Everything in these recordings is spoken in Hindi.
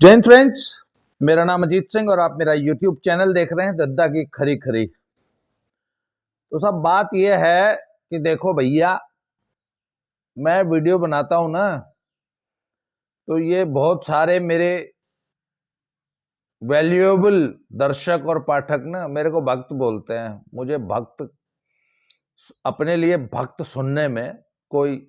जय हिंद फ्रेंड्स, मेरा नाम अजीत सिंह और आप मेरा यूट्यूब चैनल देख रहे हैं दद्दा की खरी खरी। तो सब बात यह है कि देखो भैया, मैं वीडियो बनाता हूं ना, तो ये बहुत सारे मेरे वैल्यूएबल दर्शक और पाठक ना मेरे को भक्त बोलते हैं। मुझे भक्त, अपने लिए भक्त सुनने में कोई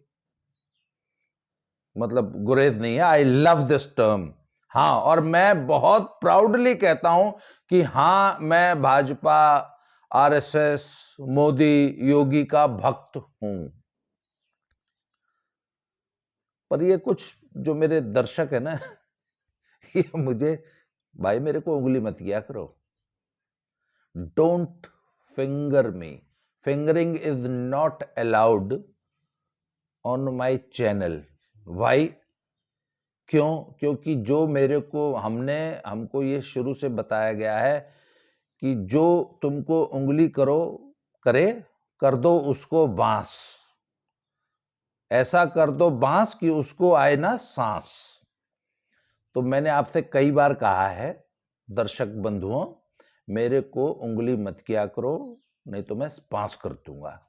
मतलब गुरेज नहीं है। I love this term. हाँ, और मैं बहुत प्राउडली कहता हूं कि हाँ, मैं भाजपा, आरएसएस, मोदी, योगी का भक्त हूं। पर ये कुछ जो मेरे दर्शक है ना ये मुझे, भाई मेरे को उंगली मत किया करो। Don't finger me. Fingering is not allowed on my channel. Why? क्यों? क्योंकि जो मेरे को हमको ये शुरू से बताया गया है कि जो तुमको उंगली कर दो उसको बांस। ऐसा कर दो बांस कि उसको आए ना सांस। तो मैंने आपसे कई बार कहा है, दर्शक बंधुओं, मेरे को उंगली मत किया करो, नहीं तो मैं बांस कर दूंगा।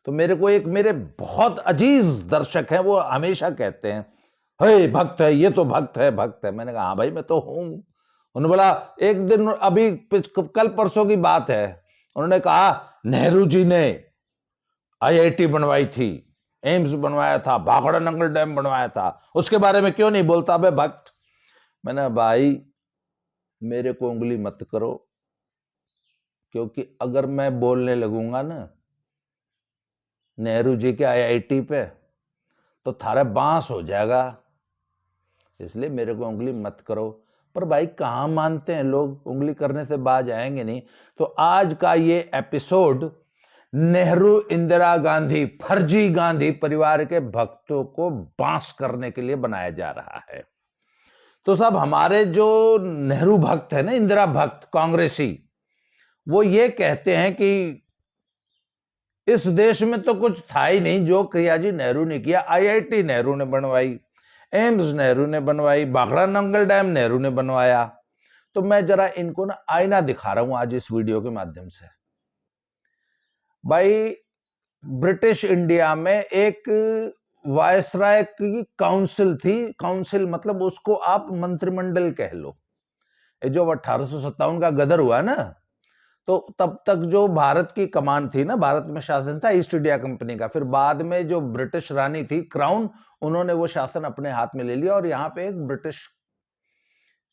तो मेरे बहुत अजीज दर्शक हैं, वो हमेशा कहते हैं, हे भक्त है, ये तो भक्त है, भक्त है। मैंने कहा हाँ भाई, मैं तो हूं। उन्होंने बोला, एक दिन अभी कल परसों की बात है, उन्होंने कहा नेहरू जी ने आईआईटी बनवाई थी, एम्स बनवाया था, भाखड़ा नंगल डैम बनवाया था, उसके बारे में क्यों नहीं बोलता बे भक्त? मैंने भाई, मेरे को उंगली मत करो, क्योंकि अगर मैं बोलने लगूंगा ना नेहरू जी के आईआईटी पे तो थारा बांस हो जाएगा। इसलिए मेरे को उंगली मत करो। पर भाई कहां मानते हैं लोग, उंगली करने से बाज आएंगे नहीं। तो आज का ये एपिसोड नेहरू इंदिरा गांधी, फर्जी गांधी परिवार के भक्तों को बांस करने के लिए बनाया जा रहा है। तो सब हमारे जो नेहरू भक्त है ना, इंदिरा भक्त कांग्रेसी, वो ये कहते हैं कि इस देश में तो कुछ था ही नहीं जो क्रियाजी नेहरू ने किया। आईआईटी नेहरू ने बनवाई, एम्स नेहरू ने बनवाई, भाखड़ा नंगल डैम नेहरू ने बनवाया। तो मैं जरा इनको ना आईना दिखा रहा हूं आज इस वीडियो के माध्यम से। भाई, ब्रिटिश इंडिया में एक वायसराय की काउंसिल थी। काउंसिल मतलब उसको आप मंत्रिमंडल कह लो। ये जो 1857 का गदर हुआ ना, तो तब तक जो भारत की कमान थी ना, भारत में शासन था ईस्ट इंडिया कंपनी का। फिर बाद में जो ब्रिटिश रानी थी, क्राउन, उन्होंने वो शासन अपने हाथ में ले लिया और यहाँ पे एक ब्रिटिश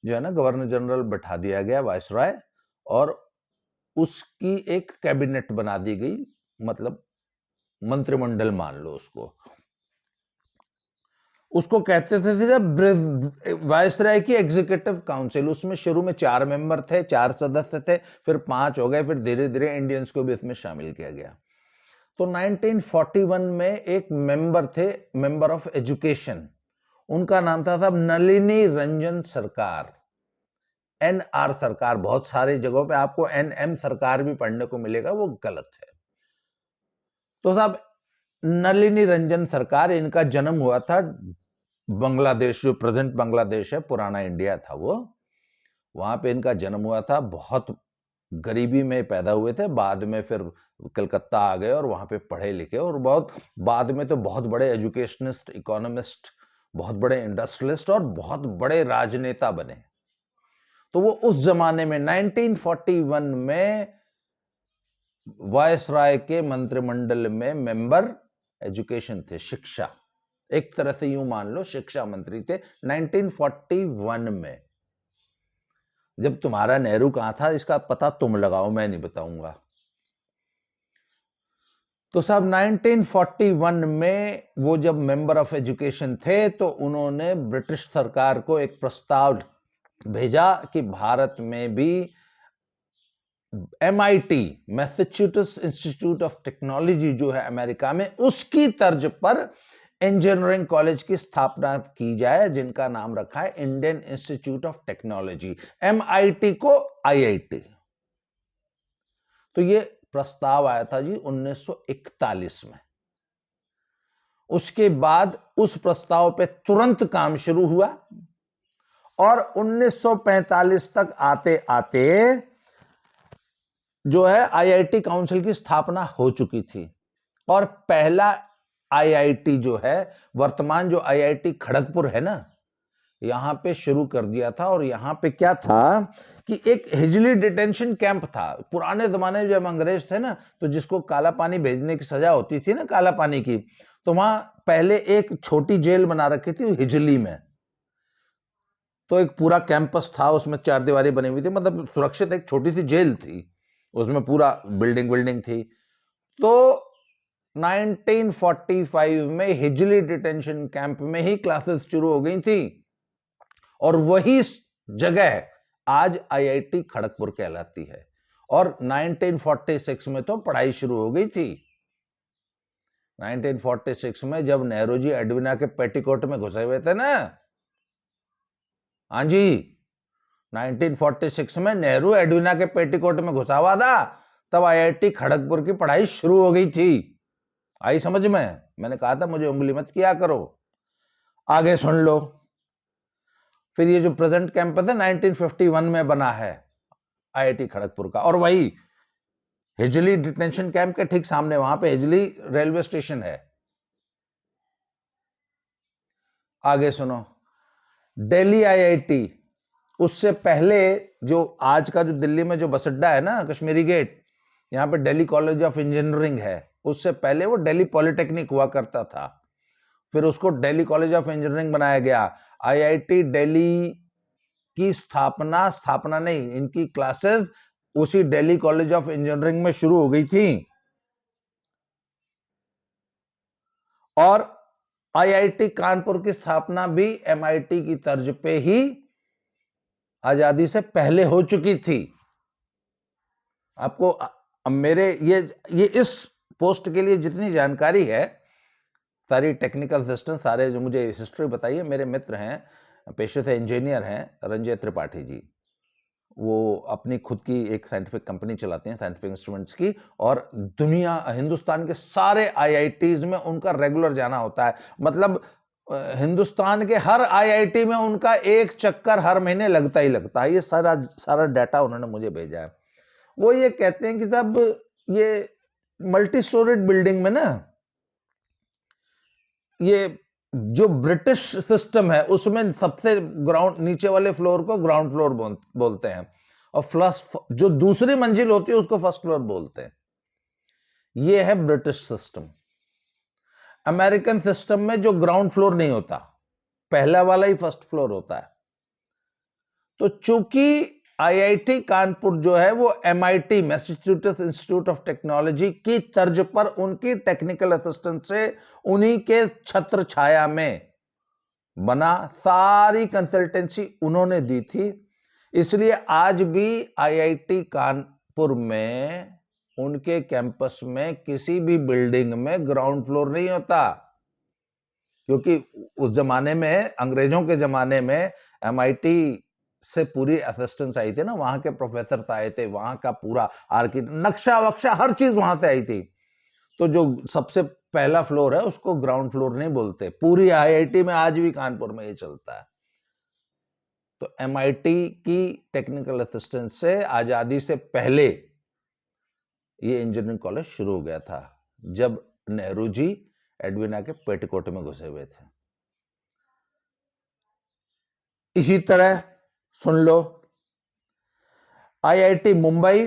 जो है ना गवर्नर जनरल बैठा दिया गया, वायसराय, और उसकी एक कैबिनेट बना दी गई, मतलब मंत्रिमंडल मान लो उसको। उसको कहते थे वायसराय की एग्जीक्यूटिव काउंसिल। उसमें शुरू में 4 मेंबर थे, 4 सदस्य थे, फिर 5 हो गए, फिर धीरे धीरे इंडियंस को भी इसमें शामिल किया गया। तो 1941 में एक मेंबर थे, मेंबर ऑफ एजुकेशन, उनका नाम था साहब नलिनी रंजन सरकार, एनआर सरकार। बहुत सारी जगहों पे आपको एनएम सरकार भी पढ़ने को मिलेगा, वो गलत है। तो साहब नलिनी रंजन सरकार, इनका जन्म हुआ था बांग्लादेश, जो प्रेजेंट बांग्लादेश है, पुराना इंडिया था वो, वहां पे इनका जन्म हुआ था। बहुत गरीबी में पैदा हुए थे, बाद में फिर कलकत्ता आ गए और वहां पे पढ़े लिखे, और बहुत बाद में तो बहुत बड़े एजुकेशनिस्ट, इकोनॉमिस्ट, बहुत बड़े इंडस्ट्रियलिस्ट और बहुत बड़े राजनेता बने। तो वो उस जमाने में 1941 में वायसराय के मंत्रिमंडल में मेंबर एजुकेशन थे, शिक्षा, एक तरह से यूं मान लो शिक्षा मंत्री थे 1941 में। जब तुम्हारा नेहरू कहां था इसका पता तुम लगाओ, मैं नहीं बताऊंगा। तो साहब 1941 में वो जब मेंबर ऑफ एजुकेशन थे, तो उन्होंने ब्रिटिश सरकार को एक प्रस्ताव भेजा कि भारत में भी MIT, Massachusetts institute of technology जो है अमेरिका में, उसकी तर्ज पर इंजीनियरिंग कॉलेज की स्थापना की जाए, जिनका नाम रखा है Indian institute of technology, MIT को IIT। तो ये प्रस्ताव आया था जी 1941 में। उसके बाद उस प्रस्ताव पे तुरंत काम शुरू हुआ और 1945 तक आते आते जो है आईआईटी काउंसिल की स्थापना हो चुकी थी और पहला आईआईटी जो है, वर्तमान जो आईआईटी खड़गपुर है ना, यहां पे शुरू कर दिया था। और यहां पे क्या था कि एक हिजली डिटेंशन कैंप था। पुराने जमाने में जब अंग्रेज थे ना, तो जिसको काला पानी भेजने की सजा होती थी ना, काला पानी की, तो वहां पहले एक छोटी जेल बना रखी थी हिजली में। तो एक पूरा कैंपस था, उसमें 4 दीवारी बनी हुई थी, मतलब सुरक्षित एक छोटी सी जेल थी, उसमें पूरा बिल्डिंग थी। तो 1945 में हिजली डिटेंशन कैंप में ही क्लासेस शुरू हो गई थी और वही जगह आज आईआईटी खड़गपुर कहलाती है। और 1946 में तो पढ़ाई शुरू हो गई थी। 1946 में जब नेहरू जी एडविना के पेटीकोट में घुसे हुए थे ना, हाँ जी, 1946 में नेहरू एडविना के पेटीकोट में घुसा हुआ था, तब आईआईटी खड़गपुर की पढ़ाई शुरू हो गई थी। आई समझ में? मैंने कहा था मुझे उंगली मत किया करो। आगे सुन लो। फिर ये जो प्रेजेंट कैंपस है 1951 में बना है आईआईटी खड़गपुर का, और वही हिजली डिटेंशन कैंप के ठीक सामने वहां पे हिजली रेलवे स्टेशन है। आगे सुनो, दिल्ली आईआईटी, उससे पहले जो आज का जो दिल्ली में जो बस अड्डा है ना, कश्मीरी गेट, यहाँ पे दिल्ली कॉलेज ऑफ इंजीनियरिंग है। उससे पहले वो दिल्ली पॉलिटेक्निक हुआ करता था, फिर उसको दिल्ली कॉलेज ऑफ इंजीनियरिंग बनाया गया। आईआईटी दिल्ली की स्थापना नहीं, इनकी क्लासेस उसी दिल्ली कॉलेज ऑफ इंजीनियरिंग में शुरू हो गई थी। और आईआईटी कानपुर की स्थापना भी एमआईटी की तर्ज पे ही आजादी से पहले हो चुकी थी। आपको मेरे ये इस पोस्ट के लिए जितनी जानकारी है, सारी टेक्निकल असिस्टेंट, सारे जो मुझे हिस्ट्री बताई है, मेरे मित्र हैं, पेशे से इंजीनियर हैं, रंजय त्रिपाठी जी। वो अपनी खुद की एक साइंटिफिक कंपनी चलाते हैं, साइंटिफिक इंस्ट्रूमेंट्स की, और हिंदुस्तान के सारे आईआईटीज में उनका रेगुलर जाना होता है। मतलब हिंदुस्तान के हर आईआईटी में उनका एक चक्कर हर महीने लगता ही लगता है। ये सारा डाटा उन्होंने मुझे भेजा है। वो ये कहते हैं कि साहब, ये मल्टी स्टोरेड बिल्डिंग में ना, ये जो ब्रिटिश सिस्टम है उसमें सबसे ग्राउंड नीचे वाले फ्लोर को ग्राउंड फ्लोर बोलते हैं, और फर्स्ट जो दूसरी मंजिल होती है उसको फर्स्ट फ्लोर बोलते हैं। ये है ब्रिटिश सिस्टम। अमेरिकन सिस्टम में जो ग्राउंड फ्लोर नहीं होता, पहला वाला ही फर्स्ट फ्लोर होता है। तो चूंकि आईआईटी कानपुर जो है वो MIT, Massachusetts institute of technology की तर्ज पर उनकी टेक्निकल असिस्टेंट से उन्हीं के छत्र छाया में बना, सारी कंसल्टेंसी उन्होंने दी थी। इसलिए आज भी आईआईटी कानपुर में उनके कैंपस में किसी भी बिल्डिंग में ग्राउंड फ्लोर नहीं होता, क्योंकि उस जमाने में, अंग्रेजों के जमाने में, एमआईटी से पूरी असिस्टेंस आई थी ना, वहां के प्रोफेसर आए थे, वहां का पूरा नक्शा वक्शा हर चीज वहां से आई थी। तो जो सबसे पहला फ्लोर है उसको ग्राउंड फ्लोर नहीं बोलते। पूरी आईआईटी में आज भी कानपुर में ये चलता है। तो एमआईटी की टेक्निकल असिस्टेंस से आजादी से पहले ये इंजीनियरिंग कॉलेज शुरू हो गया था, जब नेहरू जी एडविना के पेटीकोट में घुसे हुए थे। इसी तरह सुन लो, आईआईटी मुंबई,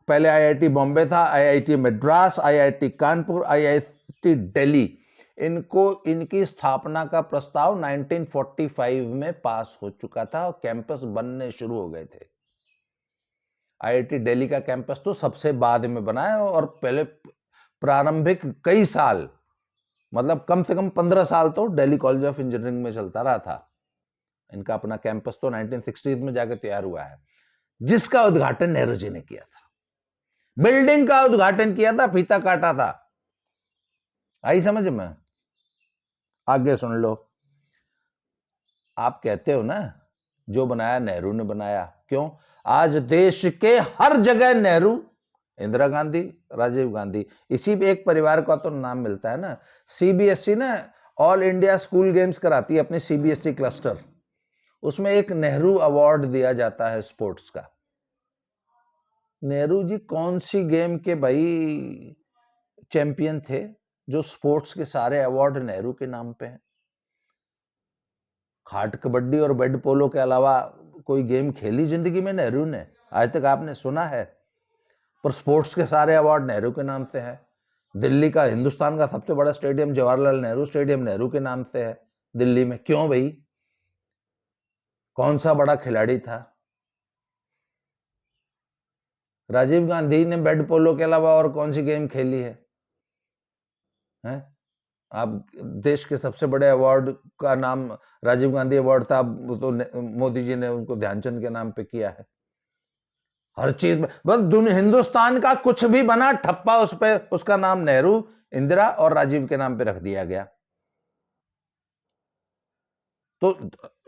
पहले आईआईटी बॉम्बे था, IIT Madras, IIT Kanpur, IIT Delhi, इनकी स्थापना का प्रस्ताव 1945 में पास हो चुका था और कैंपस बनने शुरू हो गए थे। आईआईटी दिल्ली का कैंपस तो सबसे बाद में बना है, और पहले प्रारंभिक कई साल, मतलब कम से कम 15 साल तो दिल्ली कॉलेज ऑफ इंजीनियरिंग में चलता रहा था। इनका अपना कैंपस तो 1960 में जाकर तैयार हुआ है, जिसका उद्घाटन नेहरू जी ने किया था। बिल्डिंग का उद्घाटन किया था, फीता काटा था। आई समझ में? आगे सुन लो। आप कहते हो ना, जो बनाया नेहरू ने बनाया, क्यों? आज देश के हर जगह नेहरू, इंदिरा गांधी, राजीव गांधी, इसी भी एक परिवार का तो नाम मिलता है ना। सीबीएसई ना ऑल इंडिया स्कूल गेम्स कराती है, अपनी सीबीएसई क्लस्टर, उसमें एक नेहरू अवार्ड दिया जाता है स्पोर्ट्स का। नेहरू जी कौन सी गेम के भाई चैंपियन थे जो स्पोर्ट्स के सारे अवार्ड नेहरू के नाम पे हैं? खाट कबड्डी और बेड पोलो के अलावा कोई गेम खेली जिंदगी में नेहरू ने? आज तक आपने सुना है? पर स्पोर्ट्स के सारे अवार्ड नेहरू के नाम से है। दिल्ली का, हिंदुस्तान का सबसे बड़ा स्टेडियम जवाहरलाल नेहरू स्टेडियम नेहरू के नाम से है दिल्ली में। क्यों भाई? कौन सा बड़ा खिलाड़ी था? राजीव गांधी ने बेड पोलो के अलावा और कौन सी गेम खेली है? हैं? आप देश के सबसे बड़े अवार्ड का नाम राजीव गांधी अवार्ड था, तो मोदी जी ने उनको ध्यानचंद के नाम पे किया है। हर चीज में बस हिंदुस्तान का कुछ भी बना ठप्पा उस पे, उसका नाम नेहरू, इंदिरा और राजीव के नाम पे रख दिया गया। तो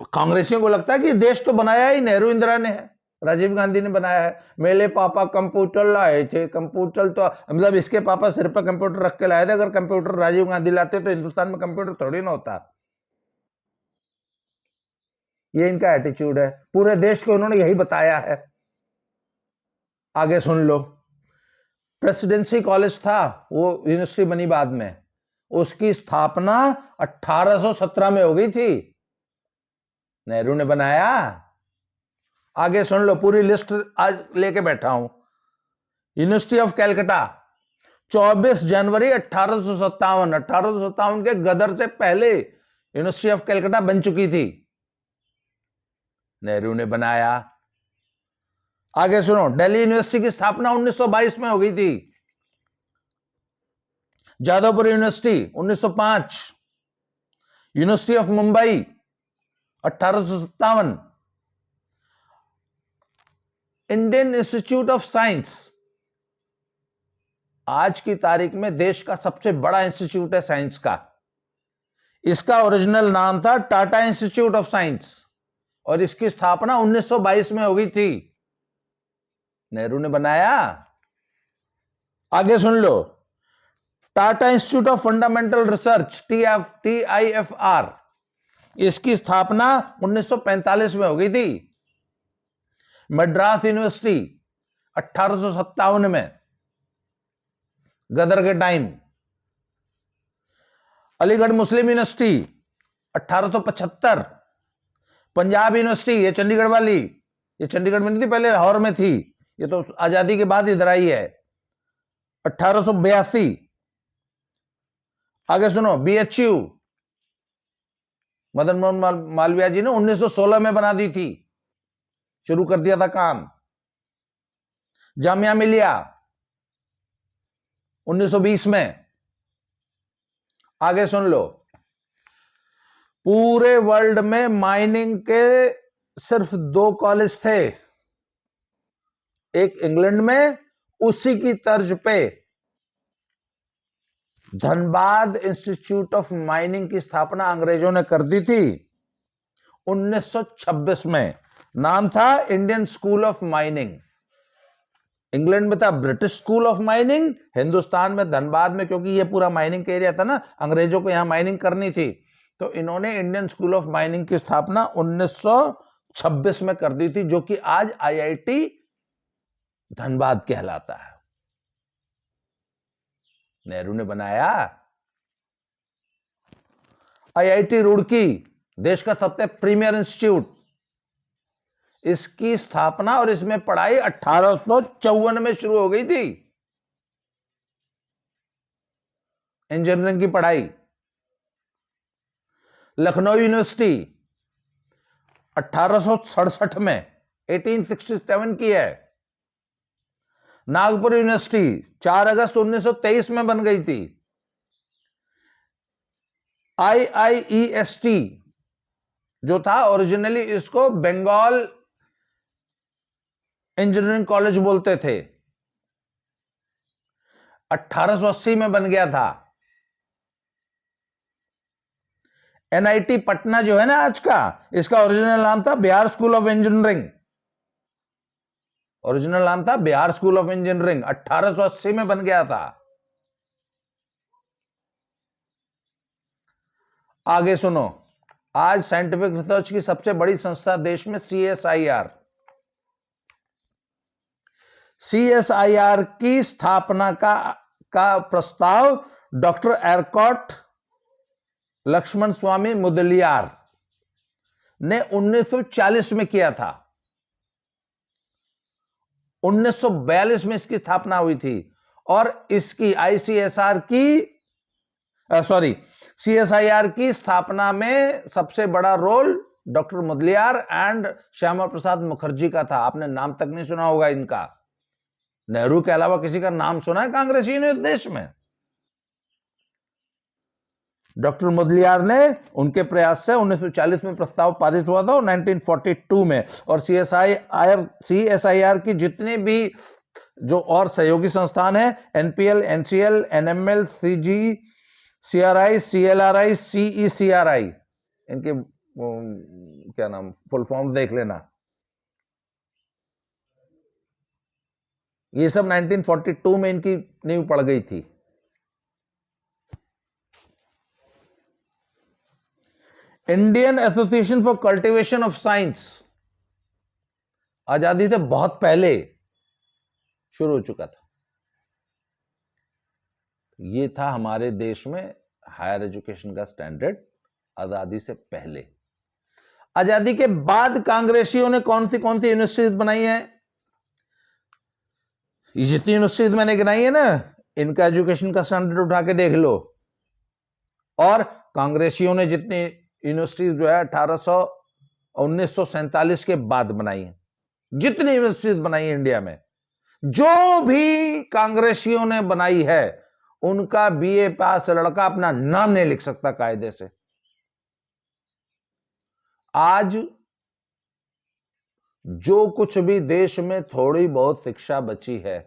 कांग्रेसियों को लगता है कि देश तो बनाया ही नेहरू इंदिरा ने है, राजीव गांधी ने बनाया है। मेरे पापा कंप्यूटर लाए थे, कंप्यूटर तो मतलब इसके पापा सिर पर कंप्यूटर रख के लाए थे। अगर कंप्यूटर राजीव गांधी लाते तो हिंदुस्तान में कंप्यूटर थोड़ी ना होता। ये इनका एटीट्यूड है, पूरे देश को उन्होंने यही बताया है। आगे सुन लो। प्रेसिडेंसी कॉलेज था, वो यूनिवर्सिटी बनी बाद में, उसकी स्थापना 1817 में हो गई थी, नेहरू ने बनाया। आगे सुन लो, पूरी लिस्ट आज लेके बैठा हूं। यूनिवर्सिटी ऑफ कैलकाटा 24 जनवरी 1857, 1857 के गदर से पहले यूनिवर्सिटी ऑफ कैलकाटा बन चुकी थी, नेहरू ने बनाया। आगे सुनो, दिल्ली यूनिवर्सिटी की स्थापना 1922 में हो गई थी। Jadavpur university 1905, university of Mumbai 1857, Indian institute of science आज की तारीख में देश का सबसे बड़ा इंस्टीट्यूट है साइंस का। इसका ओरिजिनल नाम था टाटा इंस्टीट्यूट ऑफ साइंस और इसकी स्थापना 1922 में हो गई थी, नेहरू ने बनाया। आगे सुन लो, Tata institute of fundamental research TIFR, इसकी स्थापना 1945 में हो गई थी। मद्रास यूनिवर्सिटी 1857 में, गदर के टाइम। अलीगढ़ मुस्लिम यूनिवर्सिटी 1875, पंजाब यूनिवर्सिटी, ये चंडीगढ़ वाली, ये चंडीगढ़ में नहीं थी पहले, लाहौर में थी, ये तो आजादी के बाद इधर आई है, 1882। आगे सुनो, BHU मदन मोहन मालवीय जी ने 1916 में बना दी थी, शुरू कर दिया था काम। जामिया मिलिया 1920 में। आगे सुन लो, पूरे वर्ल्ड में माइनिंग के सिर्फ 2 कॉलेज थे, एक इंग्लैंड में, उसी की तर्ज पे धनबाद इंस्टीट्यूट ऑफ माइनिंग की स्थापना अंग्रेजों ने कर दी थी 1926 में। नाम था Indian school of mining. England में था British school of mining, Hindustan में धनबाद में, क्योंकि ये पूरा माइनिंग का एरिया था ना, अंग्रेजों को यहां माइनिंग करनी थी, तो इन्होंने इंडियन स्कूल ऑफ माइनिंग की स्थापना 1926 में कर दी थी, जो कि आज IIT धनबाद कहलाता है, नेहरू ने बनाया। IIT रुड़की देश का सबसे प्रीमियर इंस्टीट्यूट, इसकी स्थापना और इसमें पढ़ाई 1854 में शुरू हो गई थी, इंजीनियरिंग की पढ़ाई। लखनऊ यूनिवर्सिटी 1867 में, 1867 की है। नागपुर यूनिवर्सिटी 4 अगस्त 1923 में बन गई थी। IIEST जो था ओरिजिनली, इसको बंगाल इंजीनियरिंग कॉलेज बोलते थे, 1880 में बन गया था। NIT पटना जो है ना आज का, इसका ओरिजिनल नाम था Bihar school of engineering, original नाम था बिहार स्कूल ऑफ इंजीनियरिंग, 1880 में बन गया था। आगे सुनो, आज साइंटिफिक रिसर्च की सबसे बड़ी संस्था देश में सीएसआईआर की स्थापना का प्रस्ताव डॉक्टर एरकॉट लक्ष्मण स्वामी मुदलियार ने 1940 में किया था। 1942 में इसकी स्थापना हुई थी और इसकी सीएसआईआर की स्थापना में सबसे बड़ा role doctor Mudaliar and Shyama Prasad Mukherjee का था। आपने नाम तक नहीं सुना होगा इनका। नेहरू के अलावा किसी का नाम सुना है कांग्रेसी ने इस देश में? डॉक्टर मुदलियार ने, उनके प्रयास से 1940 में प्रस्ताव पारित हुआ था और 1942 में। और सीएसआईआर की जितने भी जो और सहयोगी संस्थान है, NPL, NCL, NML, CG, CRI, CLRI, CECRI, इनके क्या नाम, फुल फॉर्म देख लेना। ये सब 1942 में इनकी नींव पड़ गई थी। Indian association for cultivation of science आजादी से बहुत पहले शुरू हो चुका था। ये था हमारे देश में हायर एजुकेशन का स्टैंडर्ड आजादी से पहले। आजादी के बाद कांग्रेसियों ने कौन सी यूनिवर्सिटीज बनाई है? ये जितनी यूनिवर्सिटीज मैंने गिनाई है ना, इनका एजुकेशन का स्टैंडर्ड उठा के देख लो। और कांग्रेसियों ने जितनी यूनिवर्सिटीज जो है 1947 के बाद बनाई है, जितनी यूनिवर्सिटीज बनाई है इंडिया में, जो भी कांग्रेसियों ने बनाई है, उनका बीए पास लड़का अपना नाम नहीं लिख सकता कायदे से। आज जो कुछ भी देश में थोड़ी बहुत शिक्षा बची है,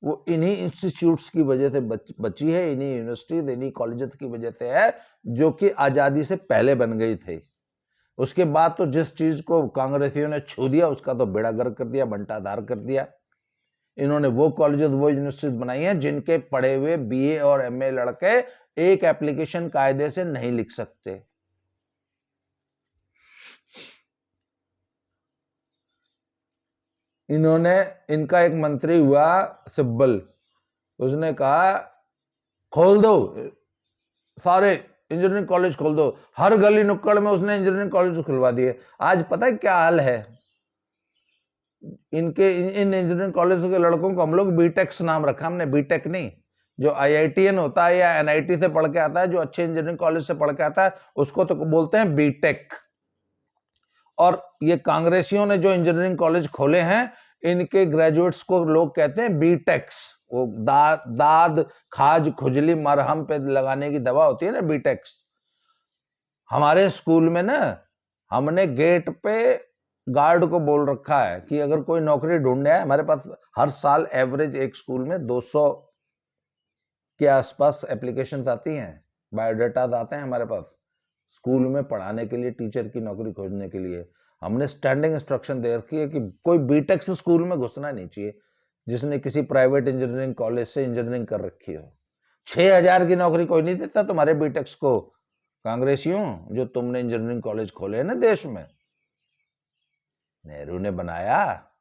वो इन्हीं इंस्टीट्यूट्स की वजह से बची है, इन्हीं यूनिवर्सिटीज, इन्हीं कॉलेजेस की वजह से है, जो कि आजादी से पहले बन गई थी। उसके बाद तो जिस चीज को कांग्रेसियों ने छू दिया, उसका तो बेड़ा गर्क कर दिया, बंटाधार कर दिया। इन्होंने वो कॉलेजेस, वो यूनिवर्सिटीज बनाई हैं जिनके पढ़े हुए बीए और एमए लड़के एक एप्लीकेशन कायदे से नहीं लिख सकते। इनका एक मंत्री हुआ सिब्बल, उसने कहा खोल दो सारे इंजीनियरिंग कॉलेज, खोल दो। हर गली नुक्कड़ में उसने इंजीनियरिंग कॉलेज खुलवा दिए। आज पता है क्या हाल है इन इंजीनियरिंग कॉलेज के लड़कों को? हम लोग बीटेक्स नाम रखा हमने, बीटेक नहीं। जो आईआईटीएन होता है या एनआईटी से पढ़ के आता है, जो अच्छे इंजीनियरिंग कॉलेज से पढ़ के आता है, उसको तो बोलते हैं बीटेक। और ये कांग्रेसियों ने जो इंजीनियरिंग कॉलेज खोले हैं, इनके ग्रेजुएट्स को लोग कहते हैं बीटेक्स। वो दाद खाज खुजली मरहम पे लगाने की दवा होती है ना, बीटेक्स। हमारे स्कूल में ना, हमने गेट पे गार्ड को बोल रखा है कि अगर कोई नौकरी ढूंढने आए, हमारे पास हर साल एवरेज एक स्कूल में 200 के आसपास एप्लीकेशन आती हैं, बायोडाटा आते हैं हमारे पास स्कूल में पढ़ाने के लिए, टीचर की नौकरी खोजने के लिए। हमने स्टैंडिंग इंस्ट्रक्शन दे रखी है कि कोई बीटेक से स्कूल में घुसना नहीं चाहिए जिसने किसी प्राइवेट इंजीनियरिंग कॉलेज से इंजीनियरिंग कर रखी हो। 6000 की नौकरी कोई नहीं देता तुम्हारे बीटेक्स को, कांग्रेसियों, जो तुमने इंजीनियरिंग कॉलेज खोले हैं ना देश में, नेहरू ने बनाया।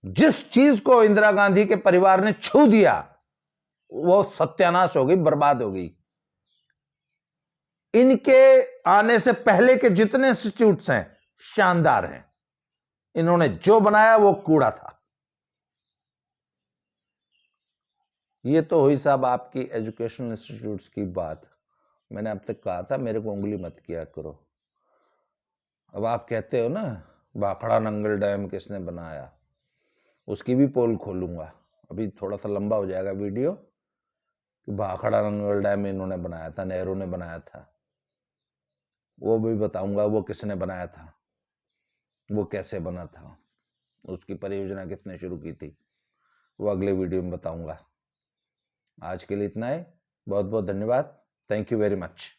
जिस चीज को इंदिरा गांधी के परिवार ने छू दिया, वो सत्यानाश हो गई, बर्बाद हो गई। इनके आने से पहले के जितने इंस्टीट्यूट्स हैं शानदार हैं, इन्होंने जो बनाया वो कूड़ा था। ये तो हुई साहब आपकी एजुकेशनल इंस्टीट्यूट्स की बात। मैंने आपसे कहा था मेरे को उंगली मत किया करो। अब आप कहते हो ना भाखड़ा नंगल डैम किसने बनाया, उसकी भी पोल खोलूंगा। अभी थोड़ा सा लंबा हो जाएगा वीडियो कि भाखड़ा नंगल डैम इन्होंने बनाया था, नेहरू ने बनाया था, वो भी बताऊंगा वो किसने बनाया था, वो कैसे बना था, उसकी परियोजना किसने शुरू की थी, वो अगले वीडियो में बताऊंगा। आज के लिए इतना ही। बहुत बहुत धन्यवाद। Thank you very much.